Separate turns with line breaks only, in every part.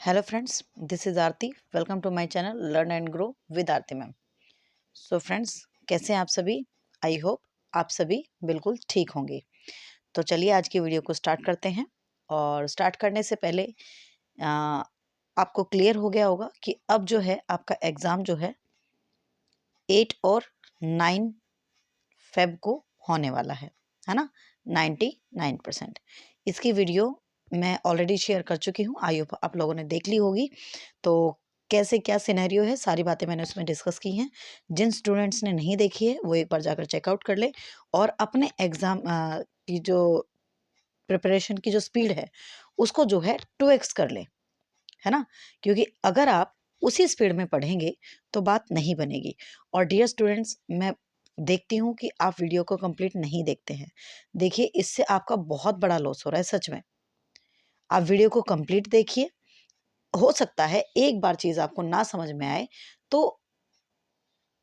Hello friends, this is Aarti. Welcome to my channel learn and grow with Aarti ma'am. So friends, कैसे हैं आप सभी? I hope आप सभी बिल्कुल ठीक होंगे। तो चलिए आज की वीडियो को स्टार्ट करते हैं। और स्टार्ट करने से पहले आ, आपको क्लियर हो गया होगा कि अब जो है आपका एग्ज़ाम जो है 8 और 9 फेब को होने वाला है ना। 99%। इसकी वीडियो मैं ऑलरेडी शेयर कर चुकी हूँ, आई होप आप लोगों ने देख ली होगी। तो कैसे क्या सिनेरियो है, सारी बातें मैंने उसमें डिस्कस की हैं। जिन स्टूडेंट्स ने नहीं देखी है वो एक बार जाकर चेकआउट कर ले और अपने एग्ज़ाम की जो प्रिपरेशन की जो स्पीड है उसको जो है 2x कर ले, है ना। क्योंकि अगर आप उसी स्पीड में पढ़ेंगे तो बात नहीं बनेगी। और डियर स्टूडेंट्स, मैं देखती हूँ कि आप वीडियो को कंप्लीट नहीं देखते हैं। देखिए, इससे आपका बहुत बड़ा लॉस हो रहा है सच में। आप वीडियो को कंप्लीट देखिए। हो सकता है एक बार चीज़ आपको ना समझ में आए तो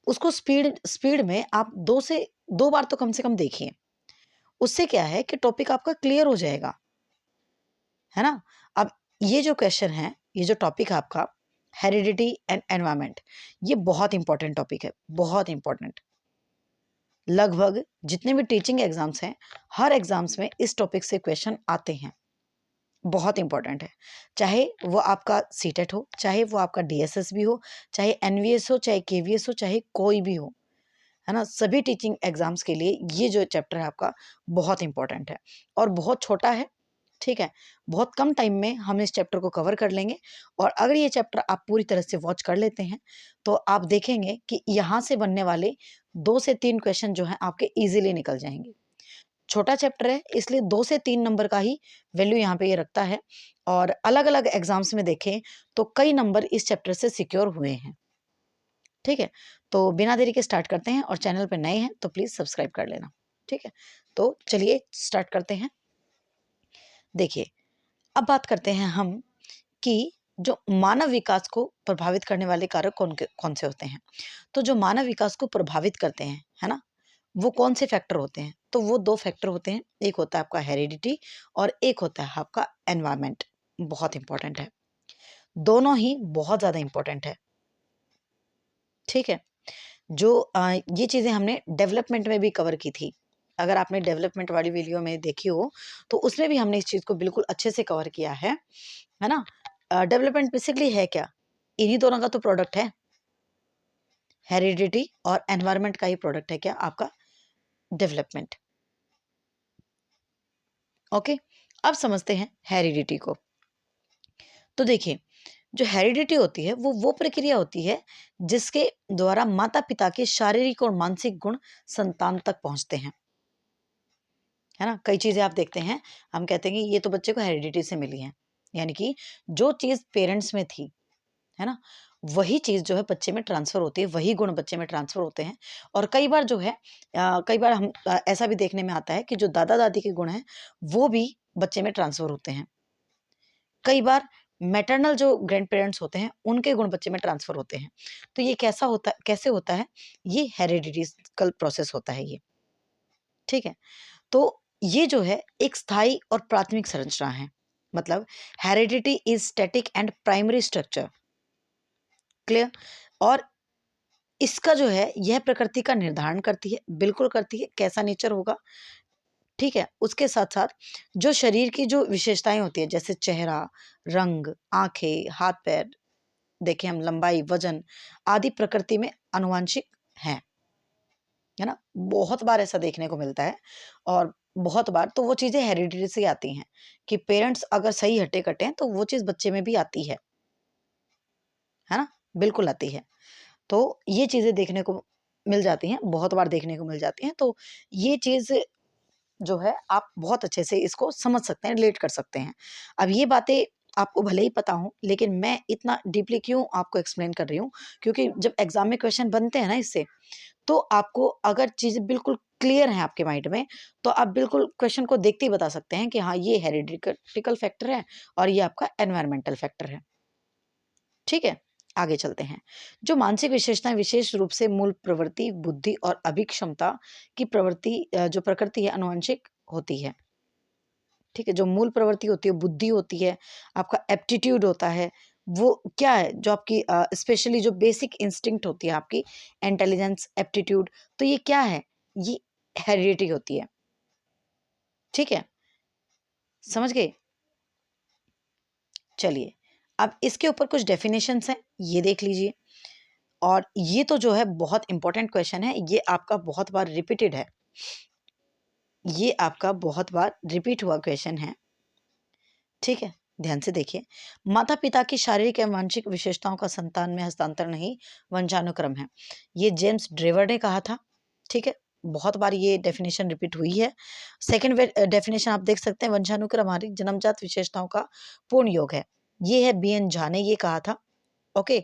उसको स्पीड स्पीड में आप 2 बार तो कम से कम देखिए। उससे क्या है कि टॉपिक आपका क्लियर हो जाएगा, है ना। अब ये जो क्वेश्चन है, ये जो टॉपिक है आपका हेरिडिटी एंड एनवायरनमेंट, ये बहुत इंपॉर्टेंट टॉपिक है, बहुत इंपॉर्टेंट। लगभग जितने भी टीचिंग एग्जाम्स हैं, हर एग्जाम्स में इस टॉपिक से क्वेश्चन आते हैं। बहुत इंपॉर्टेंट है। चाहे वो आपका सीटेट हो, चाहे वो आपका डीएसएस भी हो, चाहे एनवीएस हो, चाहे केवीएस हो, चाहे कोई भी हो, है ना। सभी टीचिंग एग्जाम्स के लिए ये जो चैप्टर है आपका बहुत इंपॉर्टेंट है और बहुत छोटा है। ठीक है, बहुत कम टाइम में हम इस चैप्टर को कवर कर लेंगे। और अगर ये चैप्टर आप पूरी तरह से वॉच कर लेते हैं तो आप देखेंगे कि यहाँ से बनने वाले 2 से 3 क्वेश्चन जो हैं आपके इजीली निकल जाएंगे। छोटा चैप्टर है इसलिए 2 से 3 नंबर का ही वैल्यू यहाँ पे ये रखता है। और अलग अलग एग्जाम्स में देखें तो कई नंबर इस चैप्टर से सिक्योर हुए हैं। ठीक है, तो बिना देरी के स्टार्ट करते हैं। और चैनल पे नए हैं तो प्लीज़ सब्सक्राइब कर लेना। ठीक है, तो चलिए स्टार्ट करते हैं। देखिए, अब बात करते हैं हम कि जो मानव विकास को प्रभावित करने वाले कारक कौन से होते हैं। तो जो मानव विकास को प्रभावित करते हैं, है ना, वो कौन से फैक्टर होते हैं। तो वो 2 फैक्टर होते हैं, एक होता है आपका हेरिडिटी और एक होता है आपका एनवायरनमेंट। बहुत इंपॉर्टेंट है, दोनों ही बहुत ज़्यादा इंपॉर्टेंट है। ठीक है, जो ये चीज़ें हमने डेवलपमेंट में भी कवर की थी। अगर आपने डेवलपमेंट वाली वीडियो में देखी हो तो उसमें भी हमने इस चीज़ को बिल्कुल अच्छे से कवर किया है ना। डेवलपमेंट बेसिकली है क्या? इन्हीं दोनों का तो प्रोडक्ट है। हेरिडिटी और एनवायरनमेंट का ही प्रोडक्ट है क्या आपका डेवलपमेंट। ओके, अब समझते हैं हेरिडिटी को। तो देखिए, जो हेरिडिटी होती है वो प्रक्रिया होती है जिसके द्वारा माता पिता के शारीरिक और मानसिक गुण संतान तक पहुंचते हैं, है ना। कई चीजें आप देखते हैं, हम कहते हैं कि ये तो बच्चे को हेरिडिटी से मिली है, यानी कि जो चीज पेरेंट्स में थी, है ना, वही चीज जो है बच्चे में ट्रांसफर होती है, वही गुण बच्चे में ट्रांसफर होते हैं। और कई बार जो है कई बार हम ऐसा भी देखने में आता है कि जो दादा दादी के गुण हैं वो भी बच्चे में ट्रांसफर होते हैं। कई बार मैटरनल जो ग्रैंड पेरेंट्स होते हैं उनके गुण बच्चे में ट्रांसफर होते हैं। तो ये कैसे होता है? ये हेरिडिटिकल प्रोसेस होता है ये। ठीक है, तो ये जो है एक स्थायी और प्राथमिक संरचना है। मतलब heredity is static and primary structure. Clear? और इसका जो है यह प्रकृति का निर्धारण करती है, बिल्कुल करती है, कैसा नेचर होगा। ठीक है, उसके साथ साथ जो शरीर की जो विशेषताएं होती है, जैसे चेहरा, रंग, आंखें, हाथ पैर, देखें हम, लंबाई, वजन आदि प्रकृति में आनुवांशिक हैं, है ना। बहुत बार ऐसा देखने को मिलता है। और बहुत बार तो वो चीजें हेरिडिटी से आती हैं कि पेरेंट्स अगर सही हट्टे कट्टे हैं तो वो चीज बच्चे में भी आती है ना, बिल्कुल आती है। तो ये चीजें देखने को मिल जाती हैं, बहुत बार देखने को मिल जाती हैं। तो ये चीज जो है आप बहुत अच्छे से इसको समझ सकते हैं, रिलेट कर सकते हैं। अब ये बातें आपको भले ही पता हो, लेकिन मैं इतना डीपली क्यों आपको एक्सप्लेन कर रही हूँ, क्योंकि जब एग्जाम में क्वेश्चन बनते हैं ना इससे, तो आपको अगर चीज़ें बिल्कुल क्लियर हैं आपके माइंड में, तो आप बिल्कुल क्वेश्चन को देखते ही बता सकते हैं कि हाँ, ये हेरिडिटिकल फैक्टर है और ये आपका एनवायरमेंटल फैक्टर है। ठीक है, आगे चलते हैं। जो मानसिक विशेषताएं विशेष रूप से मूल प्रवृत्ति, बुद्धि और अभिक्षमता की प्रवृत्ति, जो प्रकृति है, आनुवंशिक होती है। ठीक है, जो मूल प्रवृत्ति होती है, बुद्धि होती है, आपका एप्टीट्यूड होता है, वो क्या है जो आपकी स्पेशली जो बेसिक इंस्टिंक्ट होती है आपकी, इंटेलिजेंस, एप्टीट्यूड, तो ये क्या है? ये हेरिडिटी होती है। ठीक है, समझ गए? चलिए, अब इसके ऊपर कुछ डेफिनेशंस हैं, ये देख लीजिए। और ये तो जो है बहुत इंपॉर्टेंट क्वेश्चन है, ये आपका बहुत बार रिपीटेड है, ये आपका बहुत बार रिपीट हुआ क्वेश्चन है। ठीक है, ध्यान से देखिए। माता पिता की शारीरिक एवं मानसिक विशेषताओं का संतान में हस्तांतरण नहीं, वंशानुक्रम है। ये जेम्स ड्रेवर ने कहा था। ठीक है, बहुत बार ये डेफिनेशन रिपीट हुई है। सेकंड डेफिनेशन आप देख सकते हैं, वंशानुक्रम हमारी जन्मजात विशेषताओं का पूर्ण योग है। ये है बी एन झा ने ये कहा था। ओके,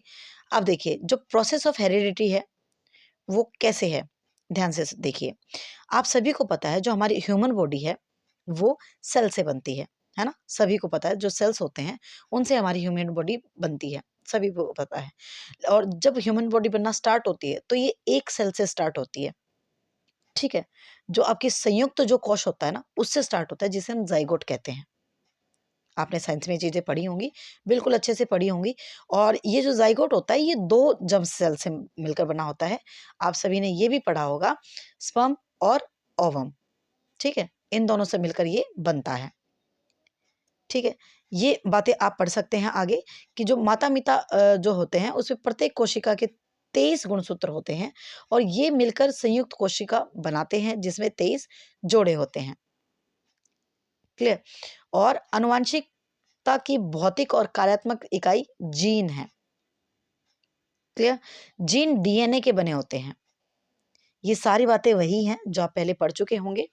अब देखिए जो प्रोसेस ऑफ हेरिडिटी है वो कैसे है, ध्यान से देखिए। आप सभी को पता है जो हमारी ह्यूमन बॉडी है वो सेल से बनती है ना? सभी को पता है जो सेल्स होते हैं उनसे हमारी ह्यूमन बॉडी बनती है, सभी को पता है। और जब ह्यूमन बॉडी बनना स्टार्ट होती है तो ये एक सेल से स्टार्ट होती है। ठीक है, जो आपकी संयुक्त जो कोश होता है ना उससे स्टार्ट होता है, जिसे हम जाइगोट कहते हैं। आपने साइंस में ये चीजें पढ़ी होंगी, बिल्कुल अच्छे से पढ़ी होंगी। और ये जो जाइगोट होता है ये दो जर्म सेल से मिलकर बना होता है। आप सभी ने ये भी पढ़ा होगा, स्पर्म और ओवम। ठीक है, इन दोनों से मिलकर ये बनता है। ठीक है, ये बातें आप पढ़ सकते हैं आगे कि जो माता पिता जो होते हैं उसमें प्रत्येक कोशिका के 23 गुणसूत्र होते हैं और ये मिलकर संयुक्त कोशिका बनाते हैं जिसमें 23 जोड़े होते हैं। क्लियर? और आनुवांशिकता की भौतिक और कार्यात्मक इकाई जीन है। क्लियर? जीन डीएनए के बने होते हैं। ये सारी बातें वही हैं जो आप पहले पढ़ चुके होंगे,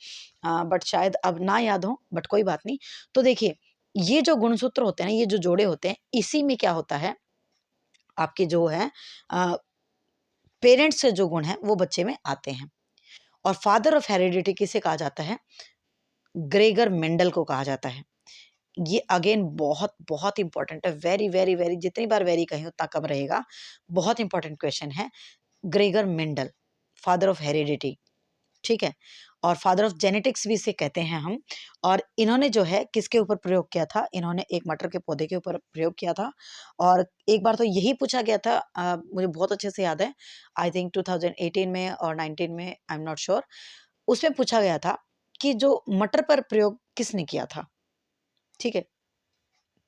बट शायद अब ना याद हो, बट कोई बात नहीं। तो देखिए, ये जो गुणसूत्र होते हैं ना, ये जो जोड़े होते हैं, इसी में क्या होता है, आपके जो है पेरेंट्स से जो गुण है वो बच्चे में आते हैं। और फादर ऑफ हेरिडिटी किसे कहा जाता है? ग्रेगर मेंडल को कहा जाता है। ये अगेन बहुत बहुत इंपॉर्टेंट है, वेरी वेरी वेरी, जितनी बार वेरी कहीं उतना कम रहेगा। बहुत इंपॉर्टेंट क्वेश्चन है। Gregor Mendel, father of heredity. ठीक है, और फादर ऑफ जेनेटिक्स भी इसे कहते हैं हम। और इन्होंने जो है किसके ऊपर प्रयोग किया था? इन्होंने एक मटर के पौधे के ऊपर प्रयोग किया था। और एक बार तो यही पूछा गया था, मुझे बहुत अच्छे से याद है, आई थिंक 2018 में और 19 में, आई एम नॉट श्योर। उसमें पूछा गया था कि जो मटर पर प्रयोग किसने किया था? ठीक है,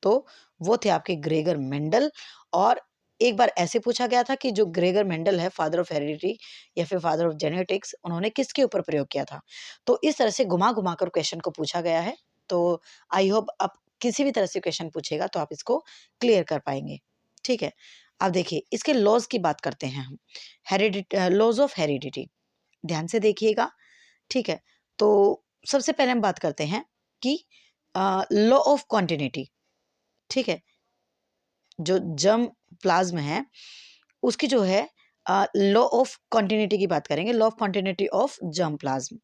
तो वो थे आपके ग्रेगर मेंडल। और एक बार ऐसे पूछा गया था कि जो ग्रेगर मेंडल है, फादर ऑफ हेरिडिटी या फिर फादर ऑफ जेनेटिक्स, उन्होंने किसके ऊपर प्रयोग किया था? तो इस तरह से घुमा-घुमा कर क्वेश्चन को पूछा गया है। तो आई होप अब किसी भी तरह से क्वेश्चन पूछेगा तो आप इसको क्लियर कर पाएँगे। ठीक है, अब देखिए इसके लॉज़ की बात करते हैं हम। लॉज़ ऑफ हेरिडिटी, ध्यान से देखिएगा। ठीक है, तो सबसे पहले हम बात करते हैं कि लॉ ऑफ कॉन्टिन्यूटी। ठीक है, जो जर्म प्लाज्म है उसकी जो है लॉ ऑफ कॉन्टिन्यूटी की बात करेंगे, law of continuity of germ plasm.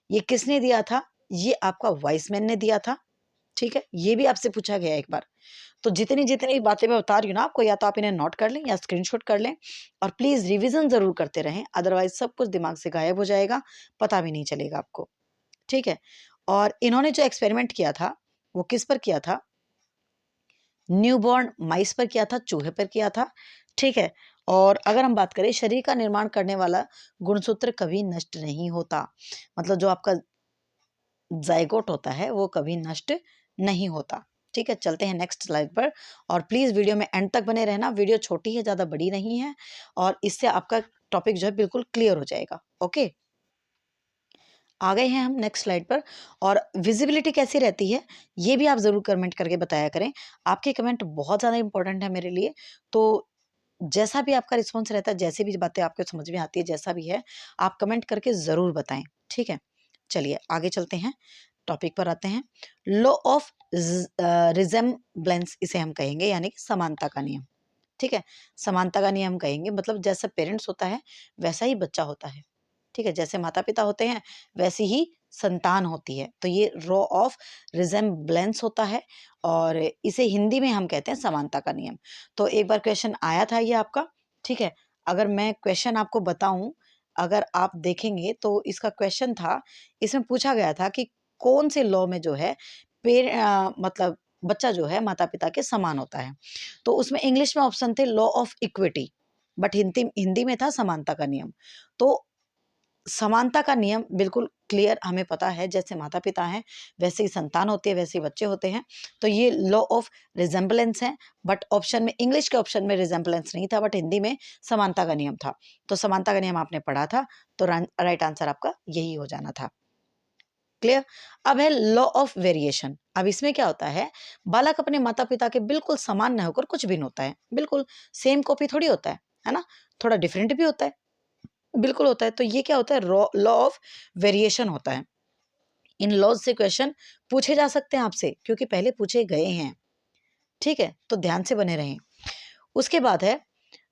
ये किसने दिया था? ये आपका वाइसमैन ने दिया था। ठीक है, ये भी आपसे पूछा गया एक बार। तो जितनी जितनी बातें मैं बता रही हूँ ना आपको, या तो आप इन्हें नोट कर लें या स्क्रीनशॉट कर लें। और प्लीज रिवीजन जरूर करते रहें, अदरवाइज सब कुछ दिमाग से गायब हो जाएगा, पता भी नहीं चलेगा आपको। ठीक है, और इन्होंने जो एक्सपेरिमेंट किया था वो किस पर किया था? न्यूबॉर्न माइस पर किया था, चूहे पर किया था। ठीक है, और अगर हम बात करें, शरीर का निर्माण करने वाला गुणसूत्र कभी नष्ट नहीं होता। मतलब जो आपका जाइगोट होता है वो कभी नष्ट नहीं होता। ठीक है, चलते हैं नेक्स्ट स्लाइड पर। और प्लीज वीडियो में एंड तक बने रहना, वीडियो छोटी है, ज्यादा बड़ी नहीं है, और इससे आपका टॉपिक जो है बिल्कुल क्लियर हो जाएगा। ओके, आ गए हैं हम नेक्स्ट स्लाइड पर। और विजिबिलिटी कैसी रहती है ये भी आप ज़रूर कमेंट करके बताया करें। आपके कमेंट बहुत ज़्यादा इंपॉर्टेंट है मेरे लिए। तो जैसा भी आपका रिस्पॉन्स रहता है, जैसी भी बातें आपके समझ में आती है, जैसा भी है, आप कमेंट करके ज़रूर बताएं। ठीक है, चलिए आगे चलते हैं, टॉपिक पर आते हैं। लॉ ऑफ रिजेम्बलेंस इसे हम कहेंगे, यानी कि समानता का नियम। ठीक है, समानता का नियम कहेंगे, मतलब जैसा पेरेंट्स होता है वैसा ही बच्चा होता है। ठीक है, जैसे माता पिता होते हैं वैसी ही संतान होती है। तो ये लॉ ऑफ रिजेम्बलेंस होता है, और इसे हिंदी में हम कहते हैं समानता का नियम। तो एक बार क्वेश्चन आया था ये आपका। ठीक है, अगर मैं क्वेश्चन आपको बताऊं, अगर आप देखेंगे तो इसका क्वेश्चन था, इसमें पूछा गया था कि कौन से लॉ में जो है मतलब बच्चा जो है माता पिता के समान होता है। तो उसमें इंग्लिश में ऑप्शन थे law of equity, but Hindi Hindi में था समानता का नियम। तो समानता का नियम बिल्कुल क्लियर हमें पता है, जैसे माता पिता हैं वैसे ही संतान होती है, वैसे ही बच्चे होते हैं। तो ये लॉ ऑफ रिजेम्बलेंस है, बट ऑप्शन में, इंग्लिश के ऑप्शन में रिजेम्बलेंस नहीं था, बट हिंदी में समानता का नियम था। तो समानता का नियम आपने पढ़ा था, तो राइट आंसर आपका यही हो जाना था। क्लियर। अब है लॉ ऑफ वेरिएशन। अब इसमें क्या होता है, बालक अपने माता पिता के बिल्कुल समान न होकर कुछ भिन्न होता है। बिल्कुल सेम कॉपी थोड़ी होता है ना, थोड़ा डिफरेंट भी होता है, बिल्कुल होता है। तो ये क्या होता है, लॉ ऑफ वेरिएशन होता है। इन लॉज से क्वेश्चन पूछे जा सकते हैं आपसे, क्योंकि पहले पूछे गए हैं। ठीक है, तो ध्यान से बने रहें। उसके बाद है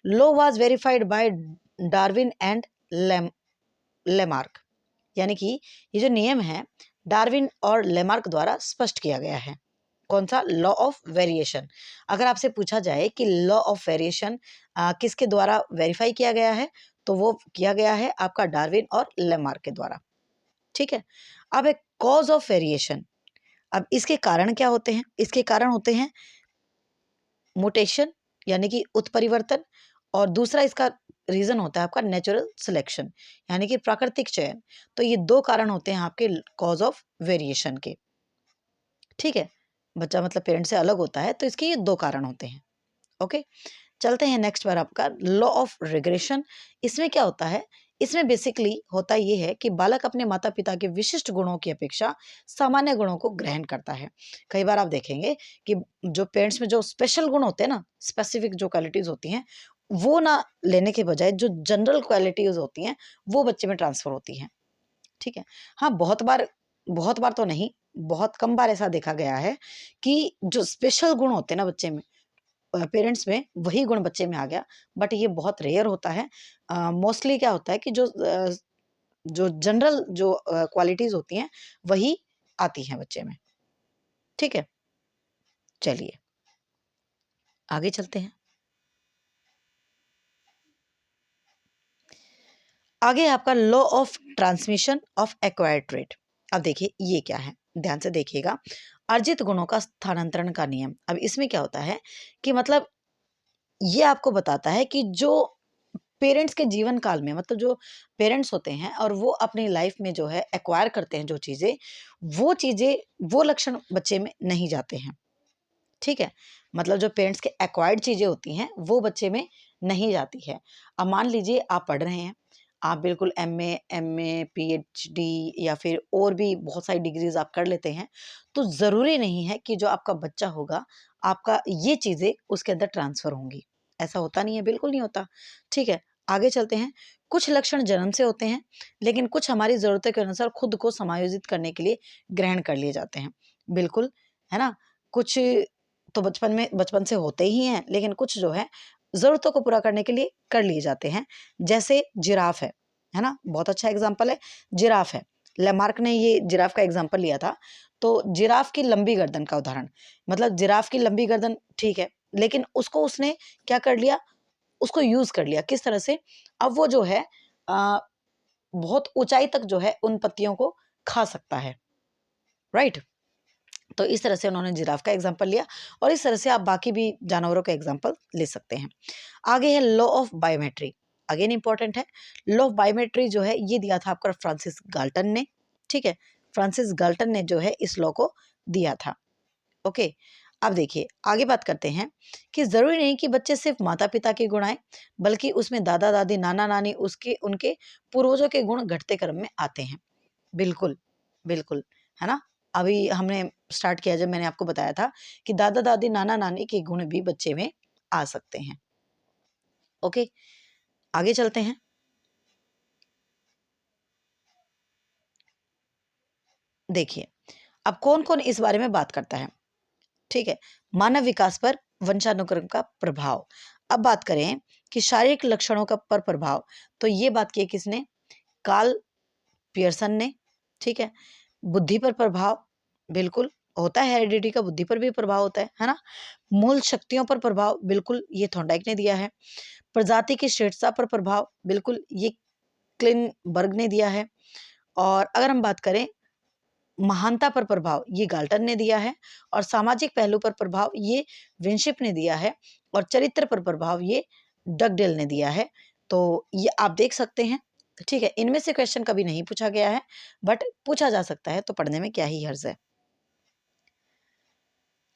law was verified bye Darwin and Lamarck, यानी कि ये जो नियम है डार्विन और लेमार्क द्वारा स्पष्ट किया गया है। कौन सा, लॉ ऑफ वेरिएशन। अगर आपसे पूछा जाए कि लॉ ऑफ वेरिएशन किसके द्वारा वेरीफाई किया गया है, तो वो किया गया है आपका डार्विन और लेमार्क के द्वारा। ठीक है। अब एक कॉज ऑफ वेरिएशन। अब इसके कारण क्या होते हैं, इसके कारण होते हैं म्यूटेशन यानी कि उत्परिवर्तन, और दूसरा इसका रीजन होता है आपका नेचुरल सिलेक्शन यानी कि प्राकृतिक चयन। तो ये दो कारण होते हैं आपके कॉज ऑफ वेरिएशन के। ठीक है, बच्चा मतलब पेरेंट से अलग होता है, तो इसके ये दो कारण होते हैं। ओके, चलते हैं नेक्स्ट बार आपका लॉ ऑफ रिग्रेशन। इसमें क्या होता है, इसमें बेसिकली होता ये है कि बालक अपने माता पिता के विशिष्ट गुणों की अपेक्षा सामान्य गुणों को ग्रहण करता है। कई बार आप देखेंगे कि जो पेरेंट्स में जो स्पेशल गुण होते हैं ना, स्पेसिफिक जो क्वालिटीज होती हैं, वो ना लेने के बजाय जो जनरल क्वालिटीज होती हैं वो बच्चे में ट्रांसफर होती हैं। ठीक है। हाँ, बहुत बार तो नहीं, बहुत कम बार ऐसा देखा गया है कि जो स्पेशल गुण होते हैं ना बच्चे में, पेरेंट्स में, वही गुण बच्चे में आ गया। बट ये बहुत रेयर होता है। मोस्टली क्या होता है कि जो जनरल जो क्वालिटीज होती हैं वही आती हैं बच्चे में। ठीक है, चलिए आगे चलते हैं। आगे आपका law of transmission of acquired trait. अब देखिए ये क्या है, ध्यान से देखिएगा। अर्जित गुणों का स्थानांतरण का नियम। अब इसमें क्या होता है कि मतलब ये आपको बताता है कि जो पेरेंट्स के जीवन काल में, मतलब जो पेरेंट्स होते हैं और वो अपनी लाइफ में जो है एक्वायर करते हैं जो चीज़ें, वो लक्षण बच्चे में नहीं जाते हैं। ठीक है, मतलब जो पेरेंट्स के एक्वायर्ड चीज़ें होती हैं वो बच्चे में नहीं जाती है। अब मान लीजिए आप पढ़ रहे हैं, आप बिल्कुल एमए पीएचडी या फिर और भी बहुत सारी डिग्रीज आप कर लेते हैं, तो ज़रूरी नहीं है कि जो आपका बच्चा होगा आपका ये चीज़ें उसके अंदर ट्रांसफ़र होंगी। ऐसा होता नहीं है, बिल्कुल नहीं होता। ठीक है, आगे चलते हैं। कुछ लक्षण जन्म से होते हैं, लेकिन कुछ हमारी ज़रूरतों के अनुसार खुद को समायोजित करने के लिए ग्रहण कर लिए जाते हैं। बिल्कुल, है ना? कुछ तो बचपन से होते ही हैं, लेकिन कुछ जो है ज़रूरतों को पूरा करने के लिए कर लिए जाते हैं। जैसे जिराफ है ना? बहुत अच्छा एग्ज़ाम्पल है, जिराफ है। लेमार्क ने ये जिराफ का एग्ज़ाम्पल लिया था। तो जिराफ की लंबी गर्दन का उदाहरण, मतलब जिराफ की लंबी गर्दन ठीक है, लेकिन उसको उसने क्या कर लिया, उसको यूज़ कर लिया। किस तरह से? अब वो जो है अ, बहुत ऊँचाई तक जो है उन पत्तियों को खा सकता है, राइट? तो इस तरह से उन्होंने जिराफ का एग्जाम्पल लिया, और इस तरह से आप बाकी भी जानवरों का एग्जाम्पल ले सकते हैं। आगे है law of biometry. Again important है। लॉ ऑफ बायोमेट्री जो है ये दिया था आपका फ्रांसिस गाल्टन ने। ठीक है, फ्रांसिस गाल्टन ने जो है इस लॉ को दिया था। ओके, अब देखिए आगे बात करते हैं कि जरूरी नहीं कि बच्चे सिर्फ माता पिता के गुण आए, बल्कि उसमें दादा दादी नाना नानी उसके उनके पूर्वजों के गुण घटते क्रम में आते हैं। बिल्कुल, बिल्कुल, है ना? अभी हमने स्टार्ट किया जब मैंने आपको बताया था कि दादा-दादी, नाना-नानी के गुण भी बच्चे में आ सकते हैं। ओके, आगे चलते हैं। देखिए, अब कौन-कौन इस बारे में बात करता है, ठीक है? मानव विकास पर वंशानुक्रम का प्रभाव। अब बात करें कि शारीरिक लक्षणों का पर प्रभाव, तो ये बात की है किसने? कार्ल पियर्सन ने। ठीक है, बुद्धि पर प्रभाव, बिल्कुल होता है, हेरिडिटी का बुद्धि पर भी प्रभाव होता है ना? मूल शक्तियों पर प्रभाव, बिल्कुल ये थॉर्नडाइक ने दिया है। प्रजाति की श्रेष्ठता पर प्रभाव, बिल्कुल ये क्लिनबर्ग ने दिया है। और अगर हम बात करें महानता पर प्रभाव ये गाल्टन ने दिया है, और सामाजिक पहलू पर प्रभाव ये विंशिप ने दिया है, और चरित्र पर प्रभाव ये डगडेल ने दिया है। तो ये आप देख सकते हैं, ठीक है। इनमें से क्वेश्चन कभी नहीं पूछा गया है, बट पूछा जा सकता है, तो पढ़ने में क्या ही हर्ज है।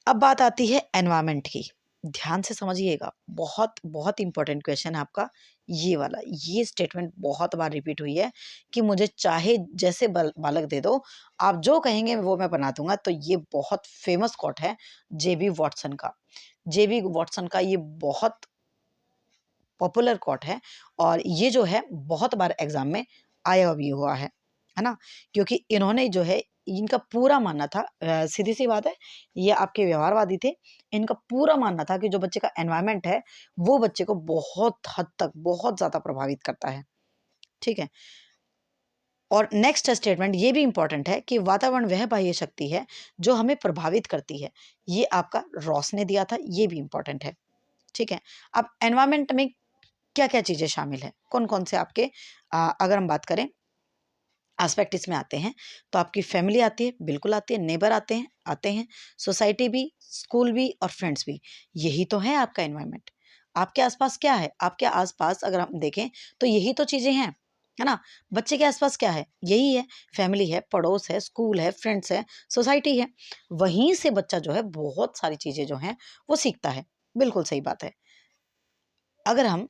अब बात आती है एनवायरमेंट की। ध्यान से समझिएगा, बहुत बहुत इंपॉर्टेंट क्वेश्चन है आपका ये वाला। ये स्टेटमेंट बहुत बार रिपीट हुई है कि मुझे चाहे जैसे बालक दे दो, आप जो कहेंगे वो मैं बना दूंगा। तो ये बहुत फेमस कोट है जेबी वॉटसन का। जेबी वॉटसन का ये बहुत पॉपुलर कोट है, और ये जो है बहुत बार एग्जाम में आया भी हुआ है ना। क्योंकि इन्होंने जो है, इनका पूरा मानना था, सीधी सी बात है, ये आपके व्यवहारवादी थे। इनका पूरा मानना था कि जो बच्चे का एनवायरनमेंट है वो बच्चे को बहुत हद तक बहुत ज्यादा प्रभावित करता है, ठीक है। और नेक्स्ट स्टेटमेंट ये भी इंपॉर्टेंट है कि वातावरण वह बाह्य शक्ति है जो हमें प्रभावित करती है। ये आपका रॉस ने दिया था, ये भी इंपॉर्टेंट है, ठीक है। अब एनवायरनमेंट में क्या क्या चीजें शामिल है, कौन कौन से आपके अगर हम बात करें एस्पेक्ट इसमें आते हैं, तो आपकी फैमिली आती है, बिल्कुल आती है। नेबर आते हैं, सोसाइटी भी, स्कूल भी, और फ्रेंड्स भी। यही तो है आपका एनवायरनमेंट। आपके आसपास क्या है, आपके आसपास अगर हम देखें तो यही तो चीजें हैं, है ना। बच्चे के आसपास क्या है, यही है, फैमिली है, पड़ोस है, स्कूल है, फ्रेंड्स है, सोसाइटी है। वहीं से बच्चा जो है बहुत सारी चीजें जो हैं वो सीखता है। बिल्कुल सही बात है। अगर हम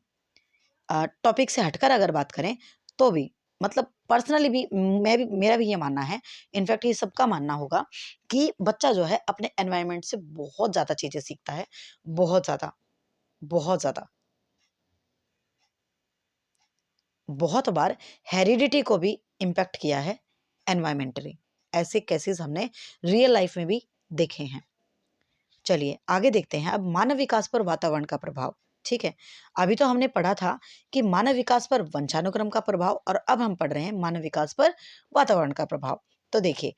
टॉपिक से हटकर अगर बात करें तो भी, मतलब पर्सनली भी, मैं भी, मेरा भी ये मानना है, इनफैक्ट ये सबका मानना होगा कि बच्चा जो है अपने एनवायरनमेंट से बहुत ज्यादा चीजें सीखता है। बहुत ज्यादा, बहुत ज्यादा। बहुत बार हेरिडिटी को भी इम्पैक्ट किया है एनवायरमेंटली। ऐसे केसेस हमने रियल लाइफ में भी देखे हैं। चलिए आगे देखते हैं अब मानव विकास पर वातावरण का प्रभाव, ठीक है। अभी तो हमने पढ़ा था कि मानव विकास पर वंशानुक्रम का प्रभाव, और अब हम पढ़ रहे हैं मानव विकास पर वातावरण का प्रभाव। तो देखिए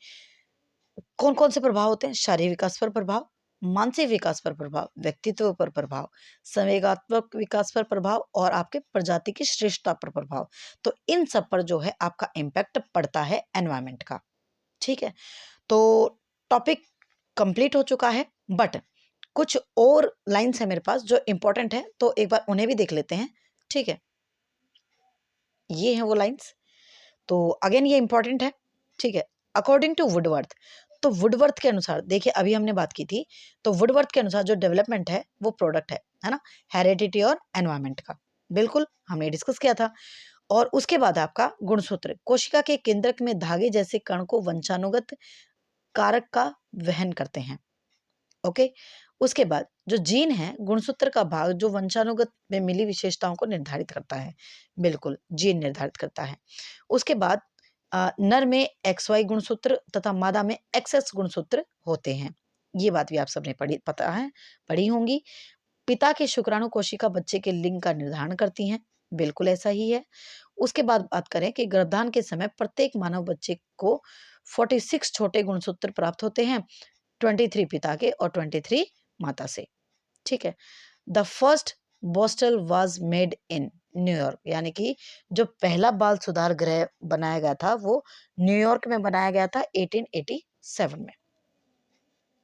कौन कौन से प्रभाव होते हैं। शारीरिक विकास पर प्रभाव, मानसिक विकास पर प्रभाव, व्यक्तित्व पर प्रभाव, संवेगात्मक विकास पर प्रभाव, और आपके प्रजाति की श्रेष्ठता पर प्रभाव। तो इन सब पर जो है आपका इम्पैक्ट पड़ता है एनवायरमेंट का, ठीक है। तो टॉपिक कंप्लीट हो चुका है, बट कुछ और लाइन्स है मेरे पास जो इंपॉर्टेंट है, तो एक बार उन्हें भी देख लेते हैं, ठीक है। ये है वो लाइन्स, तो अगेन ये इंपॉर्टेंट है, ठीक है। अकॉर्डिंग टू वुडवर्थ, तो वुडवर्थ के अनुसार देखिए, अभी हमने बात की थी, तो वुडवर्थ के अनुसार जो डेवलपमेंट है वो प्रोडक्ट है ना, हेरिडिटी और एनवायरमेंट का। बिल्कुल हमने डिस्कस किया था। और उसके बाद आपका गुणसूत्र, कोशिका के केंद्रक में धागे जैसे कण को वंशानुगत कारक का वहन करते हैं, ओके। उसके बाद जो जीन है गुणसूत्र का भाग जो वंशानुगत में मिली विशेषताओं को निर्धारित करता है। बिल्कुल जीन निर्धारित करता है। उसके बाद नर में XY गुणसूत्र तथा मादा में XX गुणसूत्र होते हैं। ये बात भी आप सबने पता है, पढ़ी होंगी। पिता के शुक्राणु कोशिका बच्चे के लिंग का निर्धारण करती हैं। बिल्कुल ऐसा ही है। उसके बाद बात करें कि गर्भाधान के समय प्रत्येक मानव बच्चे को 46 छोटे गुणसूत्र प्राप्त होते हैं, 23 पिता के और 23 माता से, ठीक है। The first borstal was made in New York, यानी कि जो पहला बाल सुधार गृह बनाया गया था वो न्यूयॉर्क में बनाया गया था 1887 में,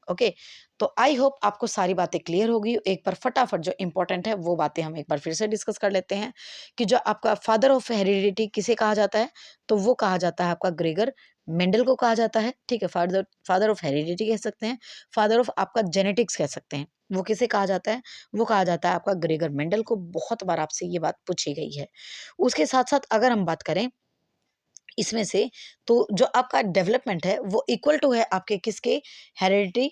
ओके। तो आई होप आपको सारी बातें क्लियर होगी। एक बार फटाफट जो इंपॉर्टेंट है वो बातें हम एक बार फिर से डिस्कस कर लेते हैं कि जो आपका फादर ऑफ हेरिडिटी किसे कहा जाता है, तो वो कहा जाता है आपका ग्रेगर मेंडल को कहा जाता है, ठीक है। फादर फादर ऑफ हेरिडिटी कह सकते हैं, फादर ऑफ आपका जेनेटिक्स कह सकते हैं। वो किसे कहा जाता है, वो कहा जाता है आपका ग्रेगर मेंडल को। बहुत बार आपसे ये बात पूछी गई है। उसके साथ साथ अगर हम बात करें इसमें से, तो जो आपका डेवलपमेंट है वो इक्वल टू है आपके किसके, हेरिडिटी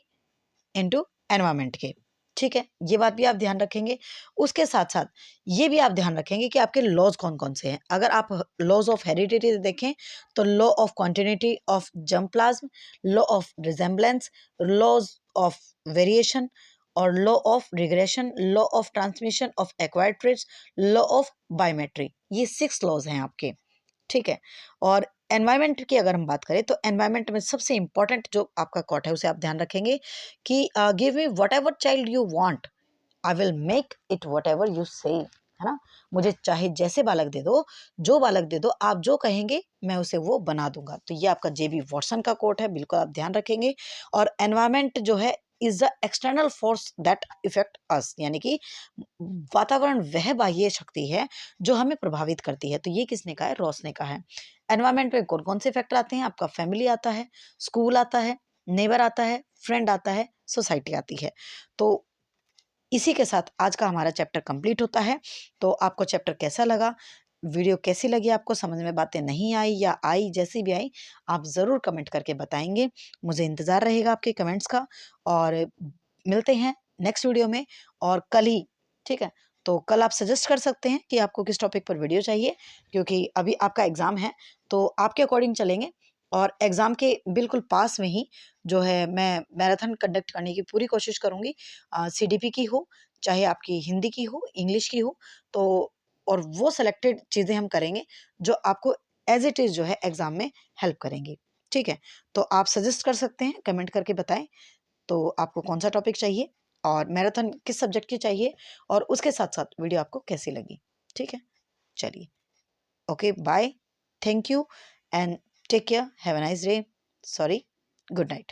इनटू एनवायरनमेंट के, ठीक है। ये बात भी आप ध्यान रखेंगे। उसके साथ साथ ये भी आप ध्यान रखेंगे कि आपके लॉज कौन कौन से हैं। अगर आप लॉज ऑफ हेरिडिटी देखें तो law of continuity of germplasm, law of resemblance, laws of variation, और law of regression, law of transmission of acquired traits, law of biometry. ये 6 लॉज हैं आपके, ठीक है। और एनवायरनमेंट की अगर हम बात करें तो एनवायरनमेंट में सबसे इंपॉर्टेंट जो आपका कोट है उसे आप ध्यान रखेंगे कि give me what ever child you want, I will make it what ever you से। है ना। मुझे चाहे जैसे बालक दे दो, जो बालक दे दो, आप जो कहेंगे मैं उसे वो बना दूंगा। तो ये आपका जेबी वॉटसन का कोट है, बिल्कुल आप ध्यान रखेंगे। और एनवायरमेंट जो है is the external force that effect us, यानी कि वातावरण वह बाह्य शक्ति है जो हमें प्रभावित करती है। तो ये किसने कहा है? रॉस ने कहा है। एनवायरमेंट में कौन कौन से फैक्टर आते हैं? आपका फैमिली आता है, स्कूल आता है, नेबर आता है, फ्रेंड आता है, सोसाइटी आती है। तो इसी के साथ आज का हमारा चैप्टर कंप्लीट होता है। तो आपको चैप्टर कैसा लगा, वीडियो कैसी लगी, आपको समझ में बातें नहीं आई या आई, जैसी भी आई, आप ज़रूर कमेंट करके बताएंगे। मुझे इंतज़ार रहेगा आपके कमेंट्स का। और मिलते हैं नेक्स्ट वीडियो में, और कल ही, ठीक है। तो कल आप सजेस्ट कर सकते हैं कि आपको किस टॉपिक पर वीडियो चाहिए, क्योंकि अभी आपका एग्ज़ाम है, तो आपके अकॉर्डिंग चलेंगे। और एग्ज़ाम के बिल्कुल पास में ही जो है मैं मैराथन कंडक्ट करने की पूरी कोशिश करूँगी। सीडीपी की हो, चाहे आपकी हिंदी की हो, इंग्लिश की हो, तो और वो सेलेक्टेड चीज़ें हम करेंगे जो आपको एज़ इट इज़ जो है एग्ज़ाम में हेल्प करेंगी, ठीक है। तो आप सजेस्ट कर सकते हैं, कमेंट करके बताएं तो आपको कौन सा टॉपिक चाहिए और मैराथन किस सब्जेक्ट की चाहिए, और उसके साथ साथ वीडियो आपको कैसी लगी, ठीक है। चलिए, okay, bye, thank you and take care, have a nice day, sorry, good night.